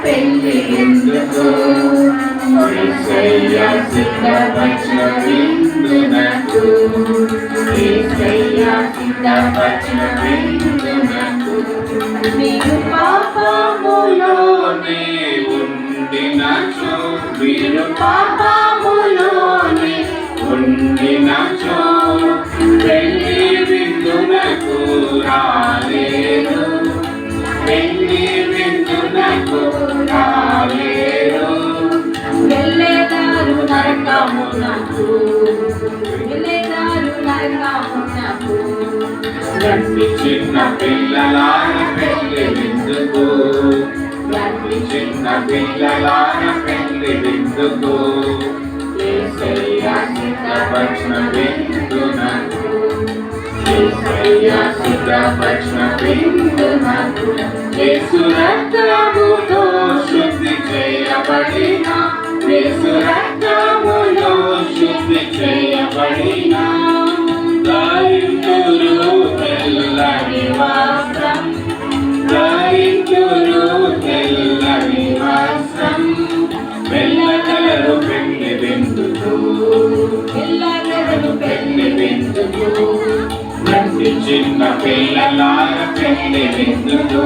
పెళ్లి ఎందుకు యేసయ్య సిద్ధపరచిన విందునకు యేసయ్య సిద్ధపరచిన విందునకు మీరు పాపములోనే ఉండినచో మీరు పాపములోనే ఉండినచో పెళ్లి విందునకు రాలేరు పెళ్లి విందునకు రాలేరు వెళ్ళేదారు నరకమునకు వెళ్ళేదారు నరకమునకు రండి చిన్న పిల్లలార పెళ్లి విందుకు రండి చిన్న పిల్లలార పెళ్లి విందుకు యేసయ్య సిద్ధపరచిన విందునకు యేసయ్య సిద్ధపరచిన విందునకు యేసు రక్తముతో శుద్ధి చేయబడిన యేసు రక్తములో శుద్ధి చేయబడిన ధరించురు తెల్లని వస్త్రం ధరించురు తెల్లని వస్త్రం వెళ్ళగలరు పెళ్లి విందుకు వెళ్ళగలరు పెళ్లి విందుకు రండి చిన్న పిల్లలార పెళ్లి విందుకు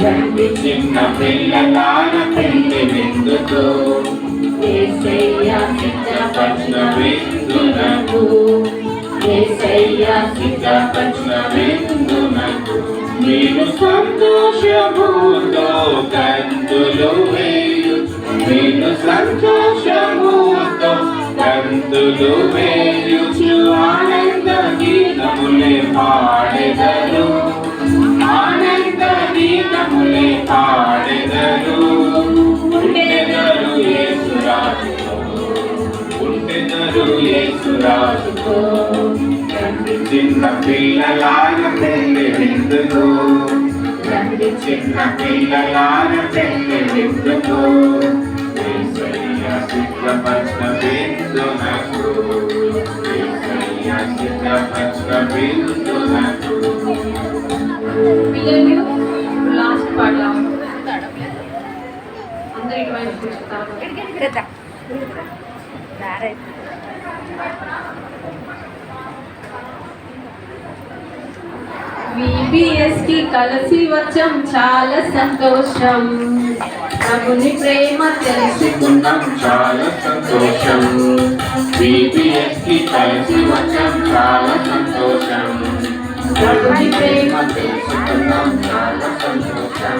రండి చిన్న పిల్లలార పెళ్లి విందుకు యేసయ్య సిద్ధపరచిన విందునకు యేసయ్య సిద్ధపరచిన విందునకు మీరు సంతోషముతో గంతులు వేయుచు మీరు సంతోషముతో గంతులు వేయుచు ఆనంద గీతములే పాడెదరు ఆనంద గీతములే పాడెదరు ఉండెదరు యేసురాజుతో ఉండెదరు యేసురాజుతో రండి చిన్న పిల్లలార పెళ్లి విందుకు రండి చిన్న పిల్లలార పెళ్లి విందుకు యేసయ్య సిద్ధపరచిన విందునకు యేసయ్య సిద్ధపరచిన విందునకు పిల్లలు లాస్ట్ పాట అందరూ ఇటువైపు చూస్తారు VBS కి కలిసి వచ్చాం చాలా సంతోషం ప్రభుని ప్రేమ తెలుసుకున్నాం చాలా సంతోషం VBS కి కలిసి వచ్చాం చాలా సంతోషం ప్రభుని ప్రేమ తెలుసుకున్నాం చాలా సంతోషం